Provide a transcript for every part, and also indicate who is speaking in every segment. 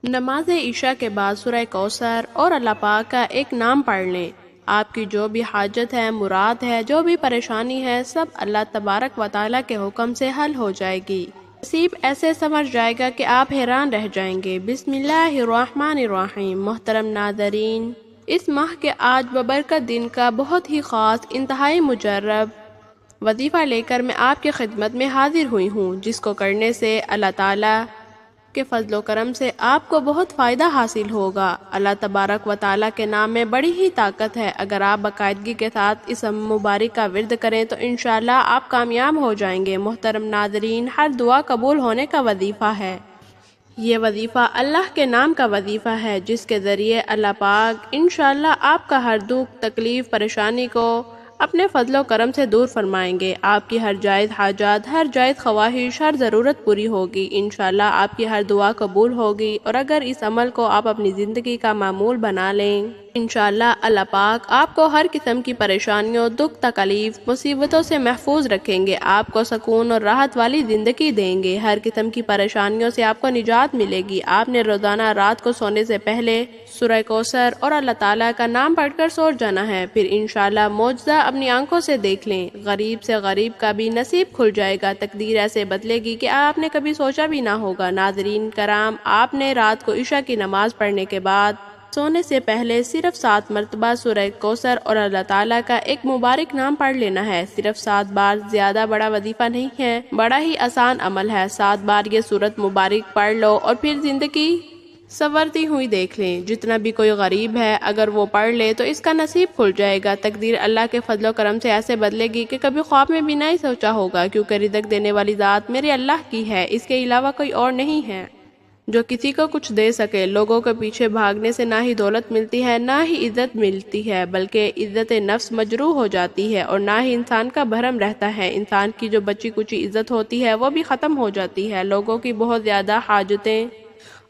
Speaker 1: نماز عشاء کے بعد سورہ کوثر اور اللہ پاک کا ایک نام پڑھ لیں۔ آپ کی جو بھی حاجت ہے، مراد ہے، جو بھی پریشانی ہے، سب اللہ تبارک و تعالیٰ کے حکم سے حل ہو جائے گی۔ نصیب ایسے سمجھ جائے گا کہ آپ حیران رہ جائیں گے۔ بسم اللہ الرحمن الرحیم۔ محترم ناظرین، اس ماہ کے آج ببرکت دن کا بہت ہی خاص، انتہائی مجرب وظیفہ لے کر میں آپ کی خدمت میں حاضر ہوئی ہوں، جس کو کرنے سے اللہ تعالیٰ کے فضل و کرم سے آپ کو بہت فائدہ حاصل ہوگا۔ اللہ تبارک و تعالیٰ کے نام میں بڑی ہی طاقت ہے۔ اگر آپ باقاعدگی کے ساتھ اس مبارک کا ورد کریں تو انشاءاللہ آپ کامیاب ہو جائیں گے۔ محترم ناظرین، ہر دعا قبول ہونے کا وظیفہ ہے۔ یہ وظیفہ اللہ کے نام کا وظیفہ ہے، جس کے ذریعے اللہ پاک انشاءاللہ آپ کا ہر دکھ، تکلیف، پریشانی کو اپنے فضل و کرم سے دور فرمائیں گے۔ آپ کی ہر جائز حاجات، ہر جائز خواہش، ہر ضرورت پوری ہوگی۔ انشاءاللہ آپ کی ہر دعا قبول ہوگی، اور اگر اس عمل کو آپ اپنی زندگی کا معمول بنا لیں، انشاءاللہ اللہ پاک آپ کو ہر قسم کی پریشانیوں، دکھ، تکلیف، مصیبتوں سے محفوظ رکھیں گے۔ آپ کو سکون اور راحت والی زندگی دیں گے۔ ہر قسم کی پریشانیوں سے آپ کو نجات ملے گی۔ آپ نے روزانہ رات کو سونے سے پہلے سورہ کوثر اور اللہ تعالیٰ کا نام پڑھ کر سو جانا ہے۔ پھر انشاءاللہ معجزہ اپنی آنکھوں سے دیکھ لیں۔ غریب سے غریب کا بھی نصیب کھل جائے گا۔ تقدیر ایسے بدلے گی کہ آپ نے کبھی سوچا بھی نہ ہوگا۔ ناظرین کرام، آپ نے رات کو عشاء کی نماز پڑھنے کے بعد سونے سے پہلے صرف 7 مرتبہ سورہ کوثر اور اللہ تعالیٰ کا ایک مبارک نام پڑھ لینا ہے۔ صرف 7 بار، زیادہ بڑا وظیفہ نہیں ہے، بڑا ہی آسان عمل ہے۔ 7 بار یہ سورت مبارک پڑھ لو اور پھر زندگی سنورتی ہوئی دیکھ لیں۔ جتنا بھی کوئی غریب ہے، اگر وہ پڑھ لے تو اس کا نصیب کھل جائے گا۔ تقدیر اللہ کے فضل و کرم سے ایسے بدلے گی کہ کبھی خواب میں بھی نہیں سوچا ہوگا، کیونکہ رزق دینے والی ذات میرے اللہ کی ہے، اس کے علاوہ کوئی اور نہیں ہے جو کسی کو کچھ دے سکے۔ لوگوں کے پیچھے بھاگنے سے نہ ہی دولت ملتی ہے، نہ ہی عزت ملتی ہے، بلکہ عزت نفس مجروح ہو جاتی ہے، اور نہ ہی انسان کا بھرم رہتا ہے۔ انسان کی جو بچی کچی عزت ہوتی ہے وہ بھی ختم ہو جاتی ہے۔ لوگوں کی بہت زیادہ حاجتیں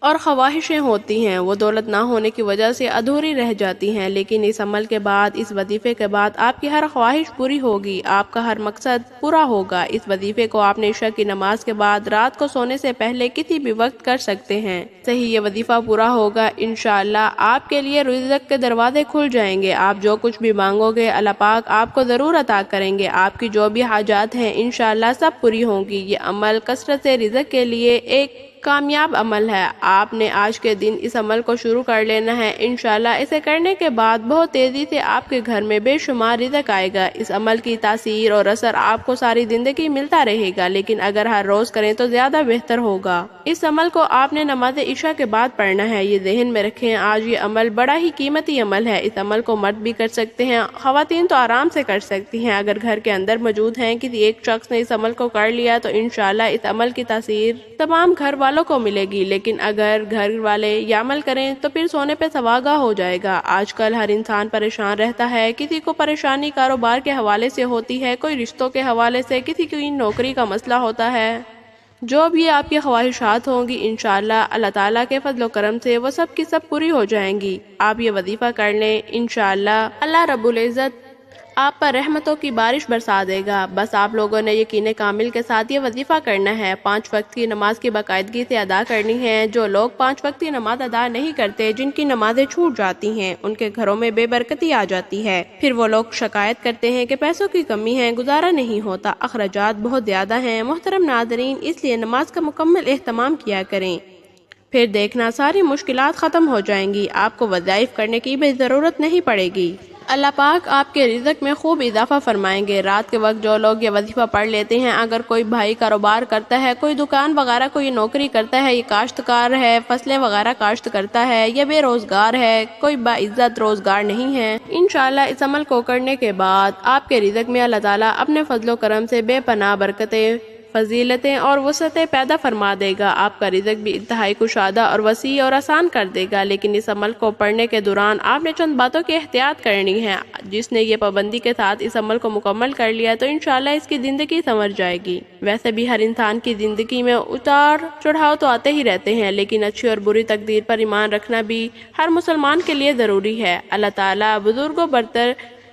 Speaker 1: اور خواہشیں ہوتی ہیں، وہ دولت نہ ہونے کی وجہ سے ادھوری رہ جاتی ہیں، لیکن اس عمل کے بعد، اس وظیفے کے بعد آپ کی ہر خواہش پوری ہوگی، آپ کا ہر مقصد پورا ہوگا۔ اس وظیفے کو آپ نے عشاء کی نماز کے بعد رات کو سونے سے پہلے کسی بھی وقت کر سکتے ہیں۔ صحیح یہ وظیفہ پورا ہوگا، انشاءاللہ آپ کے لیے رزق کے دروازے کھل جائیں گے۔ آپ جو کچھ بھی مانگو گے، اللہ پاک آپ کو ضرور عطا کریں گے۔ آپ کی جو بھی حاجات ہیں انشاءاللہ سب پوری ہوں گی۔ یہ عمل کثرت سے رزق کے لیے ایک کامیاب عمل ہے۔ آپ نے آج کے دن اس عمل کو شروع کر لینا ہے۔ انشاءاللہ اسے کرنے کے بعد بہت تیزی سے آپ کے گھر میں بے شمار رزق آئے گا۔ اس عمل کی تاثیر اور اثر آپ کو ساری زندگی ملتا رہے گا، لیکن اگر ہر روز کریں تو زیادہ بہتر ہوگا۔ اس عمل کو آپ نے نماز عشاء کے بعد پڑھنا ہے، یہ ذہن میں رکھیں۔ آج یہ عمل بڑا ہی قیمتی عمل ہے۔ اس عمل کو مرد بھی کر سکتے ہیں، خواتین تو آرام سے کر سکتی ہیں۔ اگر گھر کے اندر موجود ہیں کسی ایک شخص نے اس عمل کو کر لیا تو انشاءاللہ اس عمل کی تاثیر تمام گھر والوں کو ملے گی، لیکن اگر گھر والے یہ عمل کریں تو پھر سونے پہ سواگا ہو جائے گا۔ آج کل ہر انسان پریشان رہتا ہے، کسی کو پریشانی کاروبار کے حوالے سے ہوتی ہے، کوئی رشتوں کے حوالے سے، کسی کی نوکری کا مسئلہ ہوتا ہے۔ جو بھی آپ کی خواہشات ہوں گی انشاءاللہ اللہ تعالیٰ کے فضل و کرم سے وہ سب کی سب پوری ہو جائیں گی۔ آپ یہ وظیفہ کر لیں، انشاءاللہ اللہ رب العزت آپ پر رحمتوں کی بارش برسا دے گا۔ بس آپ لوگوں نے یقین کامل کے ساتھ یہ وظیفہ کرنا ہے۔ 5 وقت کی نماز کی باقاعدگی سے ادا کرنی ہے۔ جو لوگ 5 وقت کی نماز ادا نہیں کرتے، جن کی نمازیں چھوٹ جاتی ہیں، ان کے گھروں میں بے برکتی آ جاتی ہے۔ پھر وہ لوگ شکایت کرتے ہیں کہ پیسوں کی کمی ہے، گزارا نہیں ہوتا، اخراجات بہت زیادہ ہیں۔ محترم ناظرین، اس لیے نماز کا مکمل اہتمام کیا کریں، پھر دیکھنا ساری مشکلات ختم ہو جائیں گی۔ آپ کو وظائف کرنے کی بھی ضرورت نہیں پڑے گی۔ اللہ پاک آپ کے رزق میں خوب اضافہ فرمائیں گے۔ رات کے وقت جو لوگ یہ وظیفہ پڑھ لیتے ہیں، اگر کوئی بھائی کاروبار کرتا ہے، کوئی دکان وغیرہ، کوئی نوکری کرتا ہے، یہ کاشتکار ہے، فصلیں وغیرہ کاشت کرتا ہے، یا بے روزگار ہے، کوئی باعزت روزگار نہیں ہے، انشاءاللہ اس عمل کو کرنے کے بعد آپ کے رزق میں اللہ تعالیٰ اپنے فضل و کرم سے بے پناہ برکتیں، فضیلتیں اور وسعتیں پیدا فرما دے گا۔ آپ کا رزق بھی انتہائی کشادہ اور وسیع اور آسان کر دے گا۔ لیکن اس عمل کو پڑھنے کے دوران آپ نے چند باتوں کی احتیاط کرنی ہے۔ جس نے یہ پابندی کے ساتھ اس عمل کو مکمل کر لیا تو انشاءاللہ اس کی زندگی سنور جائے گی۔ ویسے بھی ہر انسان کی زندگی میں اتار چڑھاؤ تو آتے ہی رہتے ہیں، لیکن اچھی اور بری تقدیر پر ایمان رکھنا بھی ہر مسلمان کے لیے ضروری ہے۔ اللہ تعالیٰ بزرگ و برتر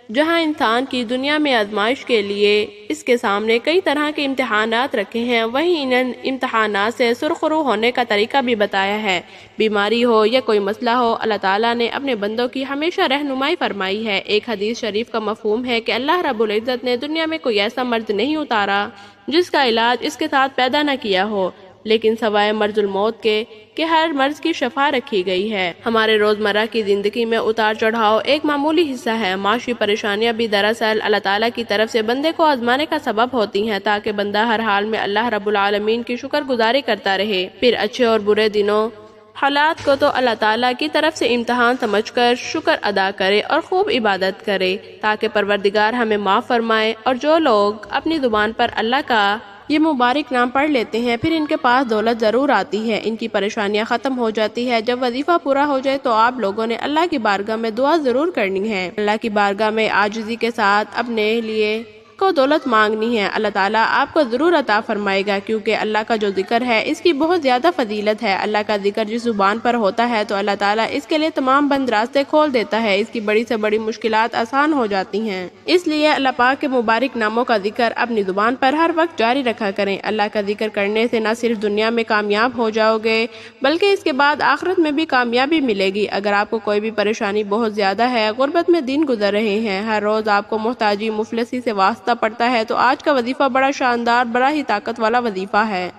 Speaker 1: جہاں انسان کی دنیا میں آزمائش کے لیے اس کے سامنے کئی طرح کے امتحانات رکھے ہیں، وہیں ان امتحانات سے سرخرو ہونے کا طریقہ بھی بتایا ہے۔ بیماری ہو یا کوئی مسئلہ ہو، اللہ تعالیٰ نے اپنے بندوں کی ہمیشہ رہنمائی فرمائی ہے۔ ایک حدیث شریف کا مفہوم ہے کہ اللہ رب العزت نے دنیا میں کوئی ایسا مرض نہیں اتارا جس کا علاج اس کے ساتھ پیدا نہ کیا ہو، لیکن سوائے مرض الموت کے کہ ہر مرض کی شفا رکھی گئی ہے۔ ہمارے روزمرہ کی زندگی میں اتار چڑھاؤ ایک معمولی حصہ ہے۔ معاشی پریشانیاں بھی دراصل اللہ تعالیٰ کی طرف سے بندے کو آزمانے کا سبب ہوتی ہیں، تاکہ بندہ ہر حال میں اللہ رب العالمین کی شکر گزاری کرتا رہے۔ پھر اچھے اور برے دنوں حالات کو تو اللہ تعالیٰ کی طرف سے امتحان سمجھ کر شکر ادا کرے اور خوب عبادت کرے، تاکہ پروردگار ہمیں معاف فرمائے۔ اور جو لوگ اپنی زبان پر اللہ کا یہ مبارک نام پڑھ لیتے ہیں، پھر ان کے پاس دولت ضرور آتی ہے، ان کی پریشانیاں ختم ہو جاتی ہے۔ جب وظیفہ پورا ہو جائے تو آپ لوگوں نے اللہ کی بارگاہ میں دعا ضرور کرنی ہے، اللہ کی بارگاہ میں عاجزی کے ساتھ اپنے لیے کو دولت مانگنی ہے۔ اللہ تعالیٰ آپ کو ضرور عطا فرمائے گا، کیونکہ اللہ کا جو ذکر ہے اس کی بہت زیادہ فضیلت ہے۔ اللہ کا ذکر جس زبان پر ہوتا ہے تو اللہ تعالیٰ اس کے لیے تمام بند راستے کھول دیتا ہے، اس کی بڑی سے بڑی مشکلات آسان ہو جاتی ہیں۔ اس لیے اللہ پاک کے مبارک ناموں کا ذکر اپنی زبان پر ہر وقت جاری رکھا کریں۔ اللہ کا ذکر کرنے سے نہ صرف دنیا میں کامیاب ہو جاؤ گے، بلکہ اس کے بعد آخرت میں بھی کامیابی ملے گی۔ اگر آپ کو کوئی بھی پریشانی بہت زیادہ ہے، غربت میں دن گزر رہے ہیں، ہر روز آپ کو محتاجی مفلسی سے واسطہ پڑتا ہے، تو آج کا وظیفہ بڑا شاندار، بڑا ہی طاقت والا وظیفہ ہے۔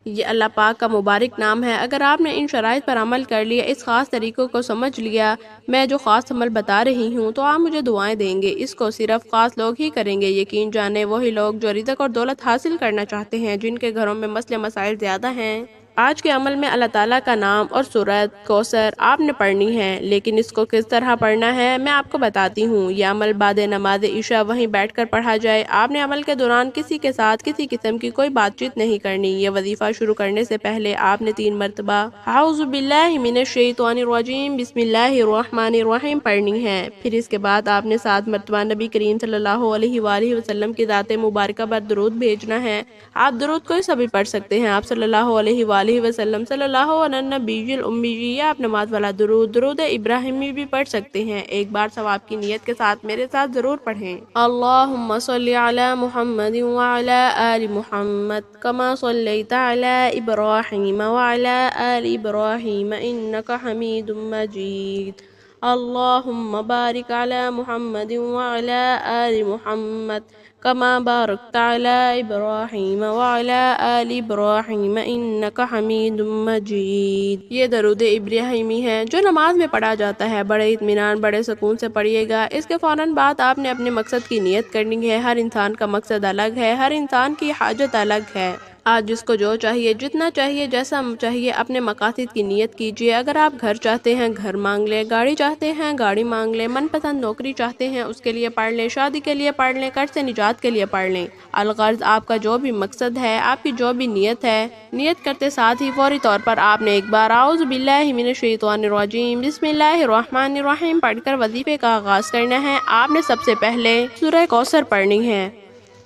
Speaker 1: یہ اللہ پاک کا مبارک نام ہے۔ اگر آپ نے ان شرائط پر عمل کر لیا، اس خاص طریقوں کو سمجھ لیا، میں جو خاص عمل بتا رہی ہوں، تو آپ مجھے دعائیں دیں گے۔ اس کو صرف خاص لوگ ہی کریں گے۔ یقین جانے وہی لوگ جو رزق اور دولت حاصل کرنا چاہتے ہیں، جن کے گھروں میں مسئلے مسائل زیادہ ہیں۔ آج کے عمل میں اللہ تعالیٰ کا نام اور سورۃ کوثر آپ نے پڑھنی ہے، لیکن اس کو کس طرح پڑھنا ہے میں آپ کو بتاتی ہوں۔ یہ عمل بعد نماز عشاء وہیں بیٹھ کر پڑھا جائے۔ آپ نے عمل کے دوران کسی کے ساتھ کسی قسم کی کوئی بات چیت نہیں کرنی۔ یہ وظیفہ شروع کرنے سے پہلے آپ نے 3 مرتبہ اعوذ باللہ من الشیطان الرجیم بسم اللہ الرحمن الرحیم پڑھنی ہے۔ پھر اس کے بعد آپ نے 7 مرتبہ نبی کریم صلی اللہ علیہ وآلہ وسلم کی ذات مبارکہ پر درود بھیجنا ہے۔ آپ درود کوئی سا بھی پڑھ سکتے ہیں۔ آپ صلی اللہ علیہ وآلہ وسلم صلی اللہ علی النبی الامی، یا آپ نماز والا درود ابراہیمی بھی پڑھ سکتے ہیں۔ ایک بار ثواب کی نیت کے ساتھ میرے ساتھ ضرور پڑھیں۔ اللہم صلی علی محمد وعلی آل محمد کما صلیت علی ابراہیم وعلی آل ابراہیم انک حمید مجید۔ اللہم بارک علی محمد وعلی آل محمد کما بارکت علی ابراہیم وعلی آل ابراہیم انک حمید مجید۔ یہ درود ابراہیمی ہے جو نماز میں پڑھا جاتا ہے۔ بڑے اطمینان، بڑے سکون سے پڑھیے گا۔ اس کے فوراً بعد آپ نے اپنے مقصد کی نیت کرنی ہے۔ ہر انسان کا مقصد الگ ہے، ہر انسان کی حاجت الگ ہے۔ آج جس کو جو چاہیے، جتنا چاہیے، جیسا چاہیے، اپنے مقاصد کی نیت کیجیے۔ اگر آپ گھر چاہتے ہیں گھر مانگ لیں، گاڑی چاہتے ہیں گاڑی مانگ لیں، من پسند نوکری چاہتے ہیں اس کے لیے پڑھ لیں، شادی کے لیے پڑھ لیں، قرض سے نجات کے لیے پڑھ لیں۔ الغرض آپ کا جو بھی مقصد ہے، آپ کی جو بھی نیت ہے، نیت کرتے ساتھ ہی فوری طور پر آپ نے ایک بار اعوذ باللہ من الشیطان الرجیم بسم اللہ الرحمن الرحیم پڑھ کر وظیفے کا آغاز کرنا ہے۔ آپ نے سب سے پہلے سورہ کوثر پڑھنی ہے۔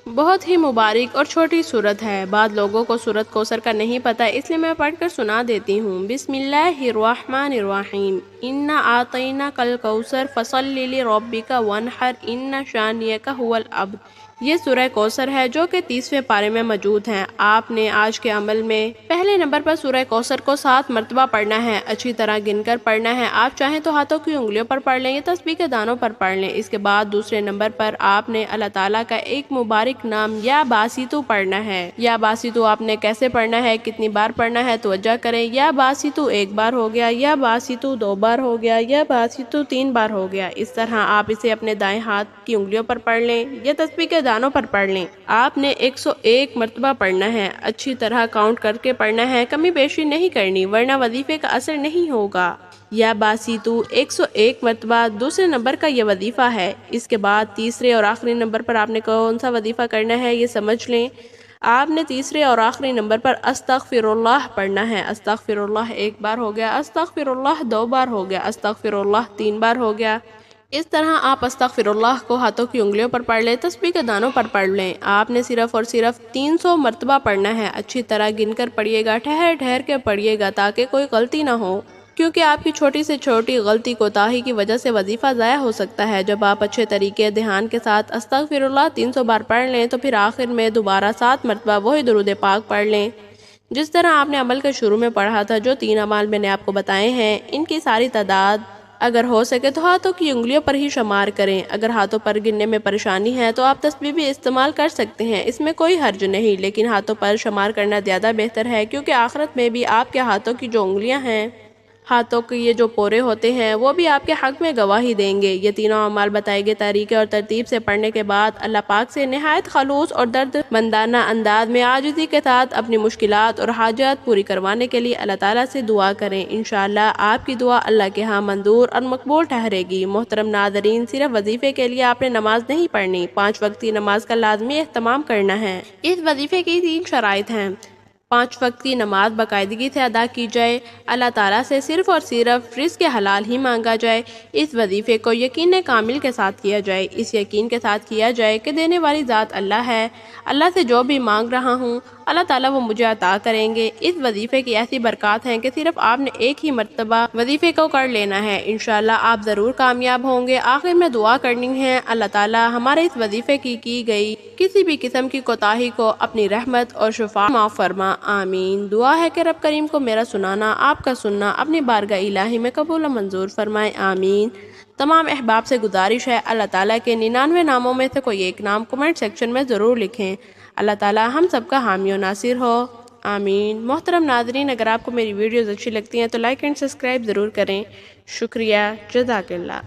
Speaker 1: بہت ہی مبارک اور چھوٹی سورت ہے۔ بعض لوگوں کو سورت کوثر کا نہیں پتہ، اس لیے میں پڑھ کر سنا دیتی ہوں۔ بسم اللہ الرحمن الرحیم انا اعطیناک الکوثر فصل لربک وانحر ان شانئک ھو الابتر۔ یہ سورہ کوثر ہے جو کہ 30ویں پارے میں موجود ہے۔ آپ نے آج کے عمل میں پہلے نمبر پر سورہ کوثر کو 7 مرتبہ پڑھنا ہے، اچھی طرح گن کر پڑھنا ہے۔ آپ چاہیں تو ہاتھوں کی انگلیوں پر پڑھ لیں یا تسبیح کے دانوں پر پڑھ لیں۔ اس کے بعد دوسرے نمبر پر آپ نے اللہ تعالیٰ کا ایک مبارک نام یا باسطو پڑھنا ہے۔ یا باسطو آپ نے کیسے پڑھنا ہے، کتنی بار پڑھنا ہے، توجہ کریں۔ یا باسطو 1 بار ہو گیا، یا باسطو 2 بار ہو گیا، یا باسطو 3 بار ہو گیا۔ اس طرح آپ اسے اپنے دائیں ہاتھ کی انگلیوں پر پڑھ لیں یا تسبیح کے دانوں پر پڑھ لیں۔ آپ نے 101 مرتبہ پڑھنا ہے، اچھی طرح کاؤنٹ کر کے پڑھنا ہے، کمی بیشی نہیں کرنی ورنہ وظیفے کا اثر نہیں ہوگا۔ یا باسطو 101 مرتبہ دوسرے نمبر کا یہ وظیفہ ہے۔ اس کے بعد تیسرے اور آخری نمبر پر آپ نے کون سا وظیفہ کرنا ہے یہ سمجھ لیں۔ آپ نے تیسرے اور آخری نمبر پر استغفر اللہ پڑھنا ہے۔ استغفر اللہ 1 بار ہو گیا، استغفر اللہ 2 بار ہو گیا، استغفر اللہ 3 بار ہو گیا۔ اس طرح آپ استغفر اللہ کو ہاتھوں کی انگلیوں پر پڑھ لیں، تسبیح کے دانوں پر پڑھ لیں۔ آپ نے صرف اور صرف 300 مرتبہ پڑھنا ہے۔ اچھی طرح گن کر پڑھیے گا، ٹھہر ٹھہر کے پڑھیے گا تاکہ کوئی غلطی نہ ہو، کیونکہ آپ کی چھوٹی سے چھوٹی غلطی کوتاہی کی وجہ سے وظیفہ ضائع ہو سکتا ہے۔ جب آپ اچھے طریقے دھیان کے ساتھ استغفر اللہ 300 بار پڑھ لیں تو پھر آخر میں دوبارہ 7 مرتبہ وہی درود پاک پڑھ لیں جس طرح آپ نے عمل کے شروع میں پڑھا تھا۔ جو 3 اعمال میں نے آپ کو بتائے ہیں ان کی ساری تعداد اگر ہو سکے تو ہاتھوں کی انگلیوں پر ہی شمار کریں۔ اگر ہاتھوں پر گننے میں پریشانی ہے تو آپ تسبیح بھی استعمال کر سکتے ہیں، اس میں کوئی حرج نہیں، لیکن ہاتھوں پر شمار کرنا زیادہ بہتر ہے کیونکہ آخرت میں بھی آپ کے ہاتھوں کی جو انگلیاں ہیں، ہاتھوں کے یہ جو پورے ہوتے ہیں وہ بھی آپ کے حق میں گواہی دیں گے۔ یہ تینوں اعمال بتائے گئے طریقے اور ترتیب سے پڑھنے کے بعد اللہ پاک سے نہایت خلوص اور درد مندانہ انداز میں عاجزی کے ساتھ اپنی مشکلات اور حاجات پوری کروانے کے لیے اللہ تعالیٰ سے دعا کریں۔ انشاءاللہ آپ کی دعا اللہ کے ہاں منظور اور مقبول ٹھہرے گی۔ محترم ناظرین، صرف وظیفے کے لیے آپ نے نماز نہیں پڑھنی، 5 وقتی نماز کا لازمی اہتمام کرنا ہے۔ اس وظیفے کی 3 شرائط ہیں۔ 5 وقت کی نماز باقاعدگی سے ادا کی جائے، اللہ تعالیٰ سے صرف اور صرف رزق حلال ہی مانگا جائے، اس وظیفے کو یقین کامل کے ساتھ کیا جائے، اس یقین کے ساتھ کیا جائے کہ دینے والی ذات اللہ ہے، اللہ سے جو بھی مانگ رہا ہوں اللہ تعالیٰ وہ مجھے عطا کریں گے۔ اس وظیفے کی ایسی برکات ہیں کہ صرف آپ نے ایک ہی مرتبہ وظیفے کو کر لینا ہے، انشاءاللہ آپ ضرور کامیاب ہوں گے۔ آخر میں دعا کرنی ہے، اللہ تعالیٰ ہمارے اس وظیفے کی گئی کسی بھی قسم کی کوتاہی کو اپنی رحمت اور شفاعت معاف فرما، آمین۔ دعا ہے کہ رب کریم کو میرا سنانا، آپ کا سننا اپنی بارگاہ الہی میں قبول و منظور فرمائے، آمین۔ تمام احباب سے گزارش ہے اللہ تعالیٰ کے 99 ناموں میں سے کوئی ایک نام کمنٹ سیکشن میں ضرور لکھیں۔ اللہ تعالیٰ ہم سب کا حامی و ناصر ہو، آمین۔ محترم ناظرین، اگر آپ کو میری ویڈیوز اچھی لگتی ہیں تو لائک اینڈ سبسکرائب ضرور کریں، شکریہ، جزاک اللہ۔